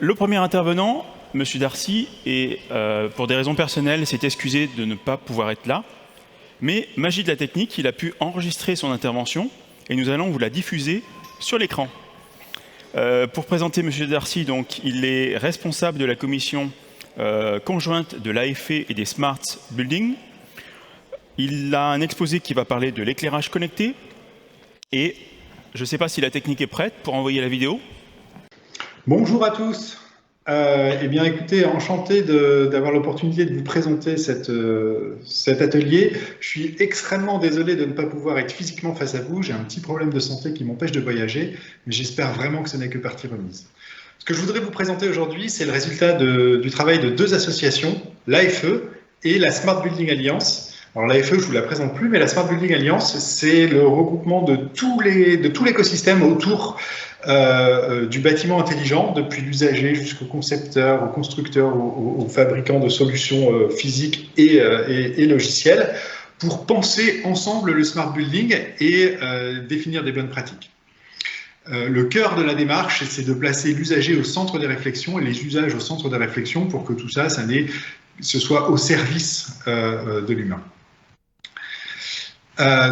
Le premier intervenant, M. Darcy, et pour des raisons personnelles, s'est excusé de ne pas pouvoir être là. Mais magie de la technique, il a pu enregistrer son intervention et nous allons vous la diffuser sur l'écran. Pour présenter M. Darcy, donc, il est responsable de la commission conjointe de l'AFE et des Smart Buildings. Il a un exposé qui va parler de l'éclairage connecté. Et je ne sais pas si la technique est prête pour envoyer la vidéo. Bonjour à tous. Eh bien, écoutez, enchanté d'avoir l'opportunité de vous présenter cet atelier. Je suis extrêmement désolé de ne pas pouvoir être physiquement face à vous. J'ai un petit problème de santé qui m'empêche de voyager, mais j'espère vraiment que ce n'est que partie remise. Ce que je voudrais vous présenter aujourd'hui, c'est le résultat du travail de deux associations, l'AFE et la Smart Building Alliance. Alors l'AFE, je ne vous la présente plus, mais la Smart Building Alliance, c'est le regroupement de tout l'écosystème autour du bâtiment intelligent, depuis l'usager jusqu'au concepteur, au constructeur, aux fabricants de solutions physiques et logicielles, pour penser ensemble le smart building et définir des bonnes pratiques. Le cœur de la démarche, c'est de placer l'usager au centre des réflexions et les usages au centre des réflexions pour que tout ça, ce soit au service de l'humain.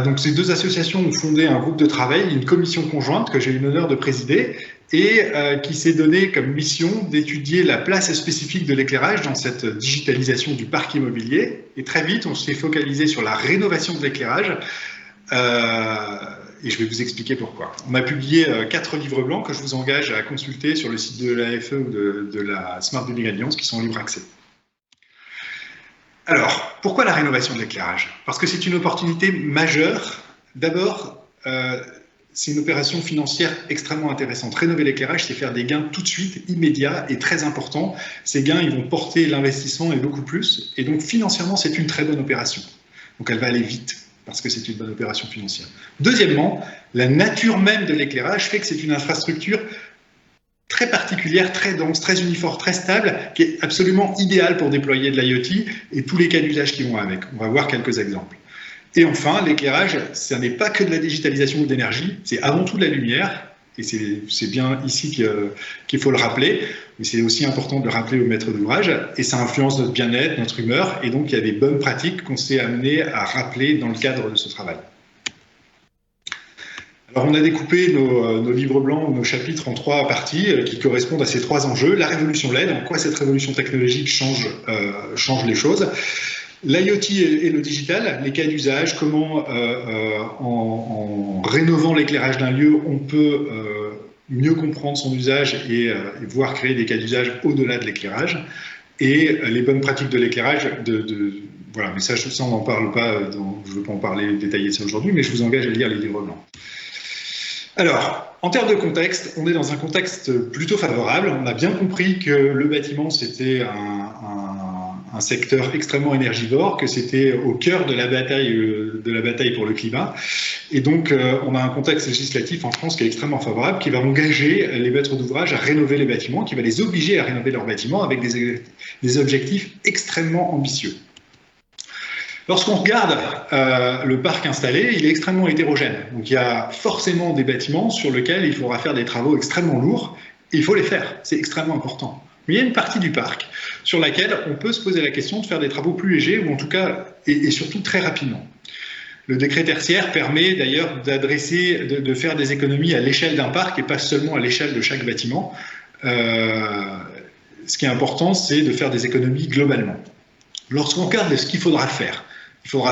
Donc ces deux associations ont fondé un groupe de travail, une commission conjointe que j'ai eu l'honneur de présider et qui s'est donné comme mission d'étudier la place spécifique de l'éclairage dans cette digitalisation du parc immobilier. Et très vite, on s'est focalisé sur la rénovation de l'éclairage et je vais vous expliquer pourquoi. On a publié 4 livres blancs que je vous engage à consulter sur le site de l'AFE ou de la Smart Building Alliance qui sont en libre accès. Alors, pourquoi la rénovation de l'éclairage? Parce que c'est une opportunité majeure. D'abord, c'est une opération financière extrêmement intéressante. Rénover l'éclairage, c'est faire des gains tout de suite, immédiats et très importants. Ces gains, ils vont porter l'investissement et beaucoup plus. Et donc, financièrement, c'est une très bonne opération. Donc, elle va aller vite, parce que c'est une bonne opération financière. Deuxièmement, la nature même de l'éclairage fait que c'est une infrastructure très particulière, très dense, très uniforme, très stable, qui est absolument idéale pour déployer de l'IoT et tous les cas d'usage qui vont avec. On va voir quelques exemples. Et enfin, l'éclairage, ce n'est pas que de la digitalisation ou d'énergie, c'est avant tout de la lumière, et c'est bien ici qu'il faut le rappeler, mais c'est aussi important de le rappeler au maître d'ouvrage, et ça influence notre bien-être, notre humeur, et donc il y a des bonnes pratiques qu'on s'est amené à rappeler dans le cadre de ce travail. Alors on a découpé nos livres blancs, nos chapitres en 3 parties qui correspondent à ces 3 enjeux. La révolution LED, en quoi cette révolution technologique change les choses. L'IoT et le digital, les cas d'usage, comment en rénovant l'éclairage d'un lieu, on peut mieux comprendre son usage et voir créer des cas d'usage au-delà de l'éclairage. Et les bonnes pratiques de l'éclairage, voilà, mais ça on n'en parle pas, je ne veux pas en parler, détailler ça aujourd'hui, mais je vous engage à lire les livres blancs. Alors, en termes de contexte, on est dans un contexte plutôt favorable. On a bien compris que le bâtiment, c'était un secteur extrêmement énergivore, que c'était au cœur de la bataille pour le climat. Et donc, on a un contexte législatif en France qui est extrêmement favorable, qui va engager les maîtres d'ouvrage à rénover les bâtiments, qui va les obliger à rénover leurs bâtiments avec des objectifs extrêmement ambitieux. Lorsqu'on regarde le parc installé, il est extrêmement hétérogène. Donc il y a forcément des bâtiments sur lesquels il faudra faire des travaux extrêmement lourds, et il faut les faire, c'est extrêmement important. Mais il y a une partie du parc sur laquelle on peut se poser la question de faire des travaux plus légers, ou en tout cas, et surtout très rapidement. Le décret tertiaire permet d'ailleurs de faire des économies à l'échelle d'un parc et pas seulement à l'échelle de chaque bâtiment. Ce qui est important, c'est de faire des économies globalement. Lorsqu'on regarde ce qu'il faudra faire, il faudra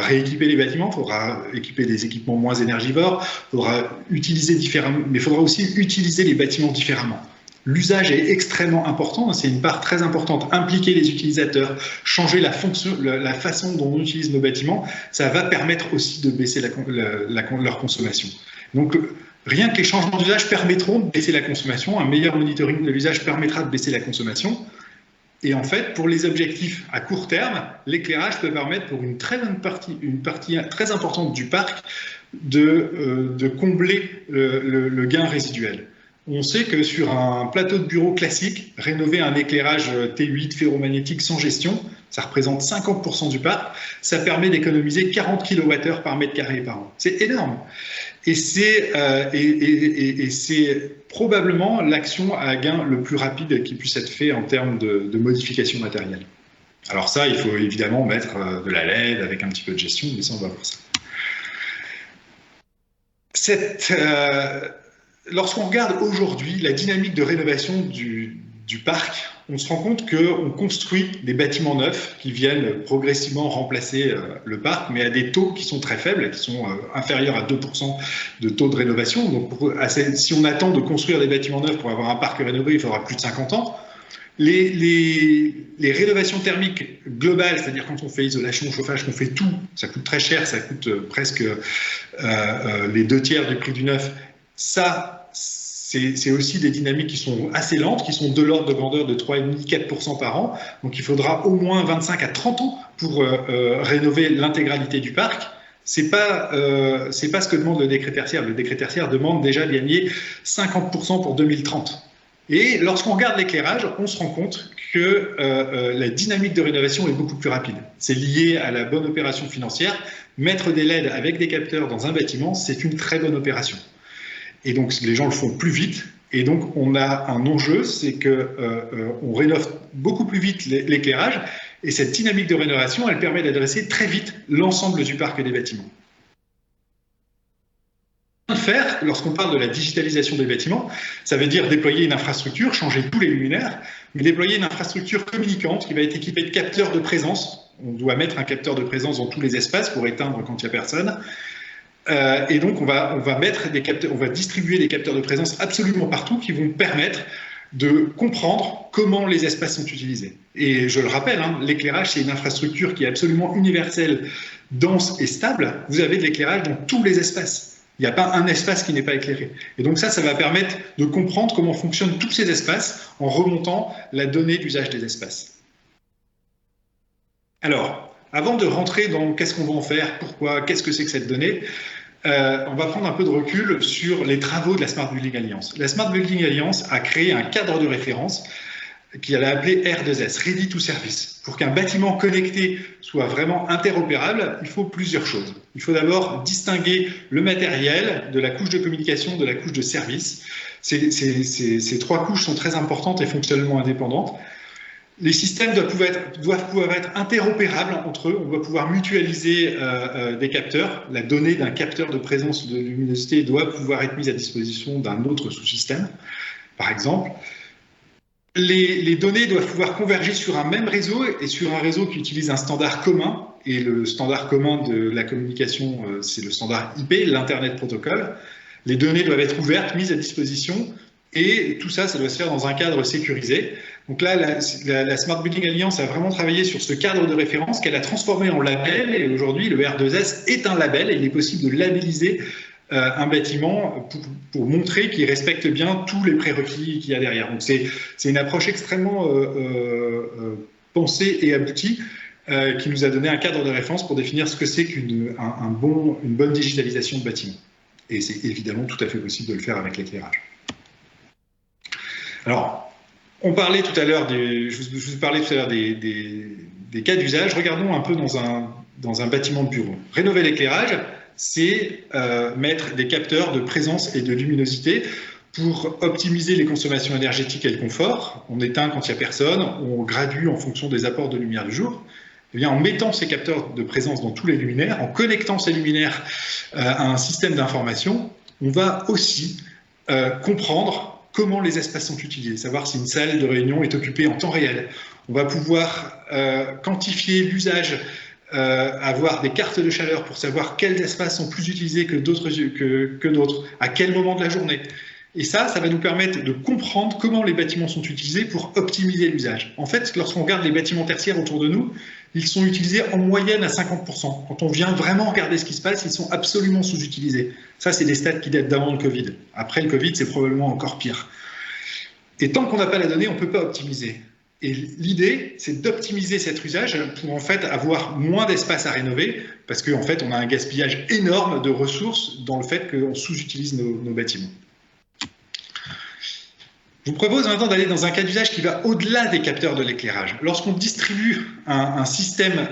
rééquiper les bâtiments, il faudra équiper des équipements moins énergivores, il faudra utiliser différemment, mais il faudra aussi utiliser les bâtiments différemment. L'usage est extrêmement important, c'est une part très importante. Impliquer les utilisateurs, changer la façon dont on utilise nos bâtiments, ça va permettre aussi de baisser leur consommation. Donc, rien que les changements d'usage permettront de baisser la consommation, un meilleur monitoring de l'usage permettra de baisser la consommation. Et en fait, pour les objectifs à court terme, l'éclairage peut permettre pour une partie très importante du parc de combler le gain résiduel. On sait que sur un plateau de bureau classique, rénover un éclairage T8 ferromagnétique sans gestion, Ça représente 50% du parc. Ça permet d'économiser 40 kWh par mètre carré par an. C'est énorme. Et c'est probablement l'action à gain le plus rapide qui puisse être fait en termes de modification matérielle. Alors ça, il faut évidemment mettre de la LED avec un petit peu de gestion, mais ça, on va voir ça. Lorsqu'on regarde aujourd'hui la dynamique de rénovation du parc, on se rend compte qu'on construit des bâtiments neufs qui viennent progressivement remplacer le parc, mais à des taux qui sont très faibles, qui sont inférieurs à 2% de taux de rénovation. Donc, si on attend de construire des bâtiments neufs pour avoir un parc rénové, il faudra plus de 50 ans. Les rénovations thermiques globales, c'est-à-dire quand on fait isolation, chauffage, qu'on fait tout, ça coûte très cher, ça coûte presque les 2/3 du prix du neuf. Ça, c'est aussi des dynamiques qui sont assez lentes, qui sont de l'ordre de grandeur de 3,5-4% par an. Donc il faudra au moins 25 à 30 ans pour rénover l'intégralité du parc. C'est pas ce que demande le décret tertiaire. Le décret tertiaire demande déjà de gagner 50% pour 2030. Et lorsqu'on regarde l'éclairage, on se rend compte que la dynamique de rénovation est beaucoup plus rapide. C'est lié à la bonne opération financière. Mettre des LED avec des capteurs dans un bâtiment, c'est une très bonne opération. Et donc, les gens le font plus vite. Et donc, on a un enjeu, c'est qu'on rénove beaucoup plus vite l'éclairage. Et cette dynamique de rénovation, elle permet d'adresser très vite l'ensemble du parc des bâtiments. Faire, lorsqu'on parle de la digitalisation des bâtiments, ça veut dire déployer une infrastructure, changer tous les luminaires, mais déployer une infrastructure communicante qui va être équipée de capteurs de présence. On doit mettre un capteur de présence dans tous les espaces pour éteindre quand il n'y a personne. Et donc, on va distribuer des capteurs de présence absolument partout qui vont permettre de comprendre comment les espaces sont utilisés. Et je le rappelle, l'éclairage, c'est une infrastructure qui est absolument universelle, dense et stable. Vous avez de l'éclairage dans tous les espaces. Il n'y a pas un espace qui n'est pas éclairé. Et donc ça va permettre de comprendre comment fonctionnent tous ces espaces en remontant la donnée d'usage des espaces. Alors, avant de rentrer dans qu'est-ce qu'on va en faire, pourquoi, qu'est-ce que c'est que cette donnée, on va prendre un peu de recul sur les travaux de la Smart Building Alliance. La Smart Building Alliance a créé un cadre de référence qu'elle a appelé R2S, Ready to Service. Pour qu'un bâtiment connecté soit vraiment interopérable, il faut plusieurs choses. Il faut d'abord distinguer le matériel de la couche de communication, de la couche de service. Ces trois couches sont très importantes et fonctionnellement indépendantes. Les systèmes doivent pouvoir être interopérables entre eux. On doit pouvoir mutualiser des capteurs. La donnée d'un capteur de présence de luminosité doit pouvoir être mise à disposition d'un autre sous-système, par exemple. Les données doivent pouvoir converger sur un même réseau et sur un réseau qui utilise un standard commun. Et le standard commun de la communication, c'est le standard IP, l'Internet Protocol. Les données doivent être ouvertes, mises à disposition. Et tout ça, ça doit se faire dans un cadre sécurisé. Donc là, la Smart Building Alliance a vraiment travaillé sur ce cadre de référence qu'elle a transformé en label. Et aujourd'hui, le R2S est un label et il est possible de labelliser un bâtiment pour montrer qu'il respecte bien tous les prérequis qu'il y a derrière. Donc c'est une approche extrêmement pensée et aboutie qui nous a donné un cadre de référence pour définir ce que c'est qu'une bonne digitalisation de bâtiment. Et c'est évidemment tout à fait possible de le faire avec l'éclairage. Alors, on parlait tout à l'heure je vous parlais tout à l'heure des cas d'usage. Regardons un peu dans un bâtiment de bureau. Rénover l'éclairage, c'est mettre des capteurs de présence et de luminosité pour optimiser les consommations énergétiques et le confort. On éteint quand il n'y a personne, on gradue en fonction des apports de lumière du jour. Eh bien, en mettant ces capteurs de présence dans tous les luminaires, en connectant ces luminaires à un système d'information, on va aussi comprendre comment les espaces sont utilisés, savoir si une salle de réunion est occupée en temps réel. On va pouvoir quantifier l'usage, avoir des cartes de chaleur pour savoir quels espaces sont plus utilisés que d'autres, à quel moment de la journée. Et ça va nous permettre de comprendre comment les bâtiments sont utilisés pour optimiser l'usage. En fait, lorsqu'on regarde les bâtiments tertiaires autour de nous, ils sont utilisés en moyenne à 50%. Quand on vient vraiment regarder ce qui se passe, ils sont absolument sous-utilisés. Ça, c'est des stats qui datent d'avant le Covid. Après le Covid, c'est probablement encore pire. Et tant qu'on n'a pas la donnée, on ne peut pas optimiser. Et l'idée, c'est d'optimiser cet usage pour en fait avoir moins d'espace à rénover, parce qu'en fait, on a un gaspillage énorme de ressources dans le fait qu'on sous-utilise nos bâtiments. Je vous propose maintenant d'aller dans un cas d'usage qui va au-delà des capteurs de l'éclairage. Lorsqu'on distribue un système,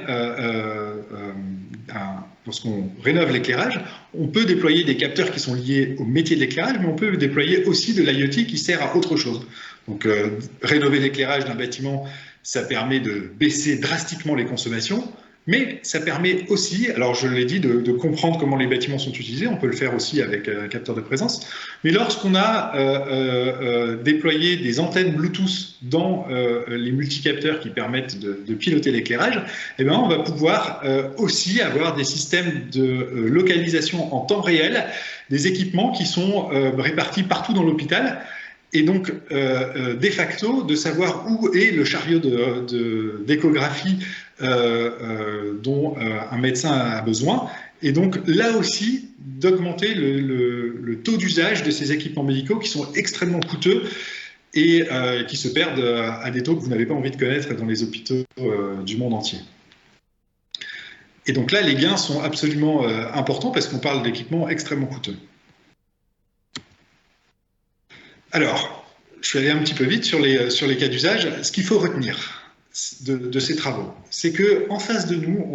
lorsqu'on rénove l'éclairage, on peut déployer des capteurs qui sont liés au métier de l'éclairage, mais on peut déployer aussi de l'IoT qui sert à autre chose. Donc, rénover l'éclairage d'un bâtiment, ça permet de baisser drastiquement les consommations, mais ça permet aussi, alors je l'ai dit, de comprendre comment les bâtiments sont utilisés. On peut le faire aussi avec un capteur de présence. Mais lorsqu'on a déployé des antennes Bluetooth dans les multicapteurs qui permettent de piloter l'éclairage, eh ben, on va pouvoir aussi avoir des systèmes de localisation en temps réel, des équipements qui sont répartis partout dans l'hôpital. Et donc, de facto, de savoir où est le chariot d'échographie dont un médecin a besoin. Et donc, là aussi, d'augmenter le taux d'usage de ces équipements médicaux qui sont extrêmement coûteux et qui se perdent à des taux que vous n'avez pas envie de connaître dans les hôpitaux du monde entier. Et donc là, les gains sont absolument importants parce qu'on parle d'équipements extrêmement coûteux. Alors, je suis allé un petit peu vite sur les cas d'usage. Ce qu'il faut retenir de ces travaux, c'est qu'en face de nous,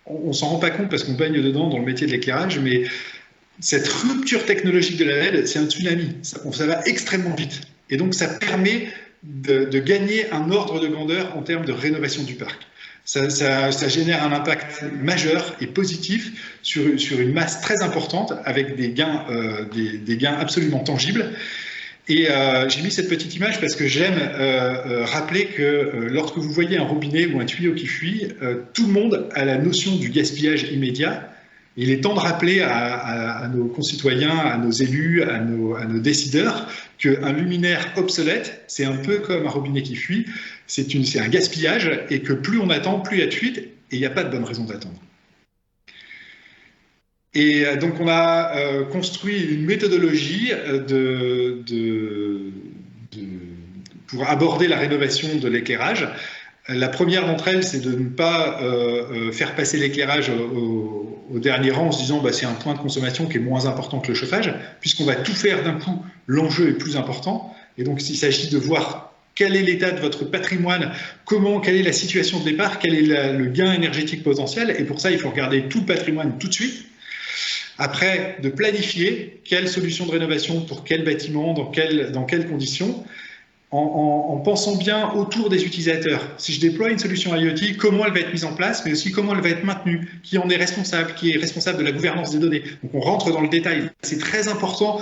on ne s'en rend pas compte parce qu'on baigne dedans dans le métier de l'éclairage, mais cette rupture technologique de la LED, c'est un tsunami. Ça va extrêmement vite. Et donc, ça permet de gagner un ordre de grandeur en termes de rénovation du parc. Ça génère un impact majeur et positif sur une masse très importante avec des gains absolument tangibles. Et j'ai mis cette petite image parce que j'aime rappeler que lorsque vous voyez un robinet ou un tuyau qui fuit, tout le monde a la notion du gaspillage immédiat. Il est temps de rappeler à nos concitoyens, à nos élus, à nos décideurs qu'un luminaire obsolète, c'est un peu comme un robinet qui fuit, c'est un gaspillage et que plus on attend, plus il y a de fuite et il n'y a pas de bonne raison d'attendre. Et donc, on a construit une méthodologie pour aborder la rénovation de l'éclairage. La première d'entre elles, c'est de ne pas faire passer l'éclairage au dernier rang en se disant bah, c'est un point de consommation qui est moins important que le chauffage, puisqu'on va tout faire d'un coup, l'enjeu est plus important. Et donc, il s'agit de voir quel est l'état de votre patrimoine, quelle est la situation de départ, quel est le gain énergétique potentiel. Et pour ça, il faut regarder tout le patrimoine tout de suite. Après, de planifier quelle solution de rénovation pour quel bâtiment, dans quelles conditions, en pensant bien autour des utilisateurs. Si je déploie une solution IoT, comment elle va être mise en place, mais aussi comment elle va être maintenue, qui en est responsable, qui est responsable de la gouvernance des données. Donc on rentre dans le détail. C'est très important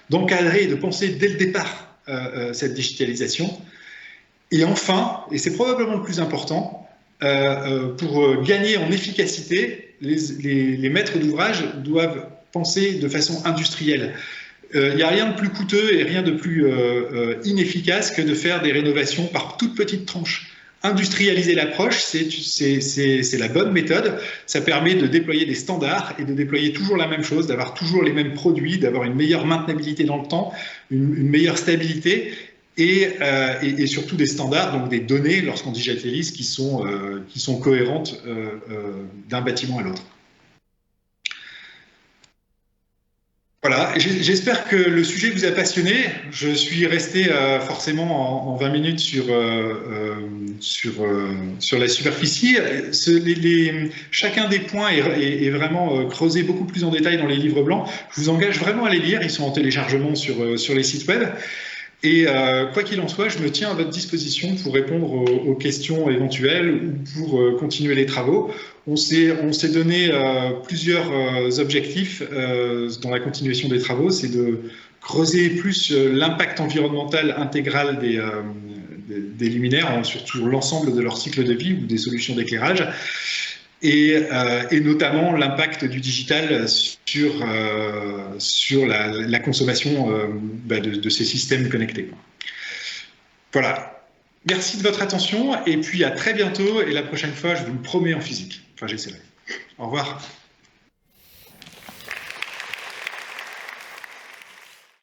d'encadrer et de penser dès le départ cette digitalisation. Et enfin, et c'est probablement le plus important, pour gagner en efficacité, les maîtres d'ouvrage doivent penser de façon industrielle. Il n'y a rien de plus coûteux et rien de plus inefficace que de faire des rénovations par toutes petites tranches. Industrialiser l'approche, c'est la bonne méthode. Ça permet de déployer des standards et de déployer toujours la même chose, d'avoir toujours les mêmes produits, d'avoir une meilleure maintenabilité dans le temps, une meilleure stabilité et surtout des standards, donc des données lorsqu'on digitalise qui sont cohérentes d'un bâtiment à l'autre. Voilà, j'espère que le sujet vous a passionné. Je suis resté forcément en 20 minutes sur la superficie. Chacun des points est vraiment creusé beaucoup plus en détail dans les livres blancs. Je vous engage vraiment à les lire, ils sont en téléchargement sur les sites web. Et quoi qu'il en soit, je me tiens à votre disposition pour répondre aux questions éventuelles ou pour continuer les travaux. On s'est donné plusieurs objectifs dans la continuation des travaux, c'est de creuser plus l'impact environnemental intégral des luminaires sur l'ensemble de leur cycle de vie ou des solutions d'éclairage. Et notamment l'impact du digital sur la consommation de ces systèmes connectés. Voilà. Merci de votre attention et puis à très bientôt. Et la prochaine fois, je vous le promets en physique. Enfin, j'essaierai. Au revoir.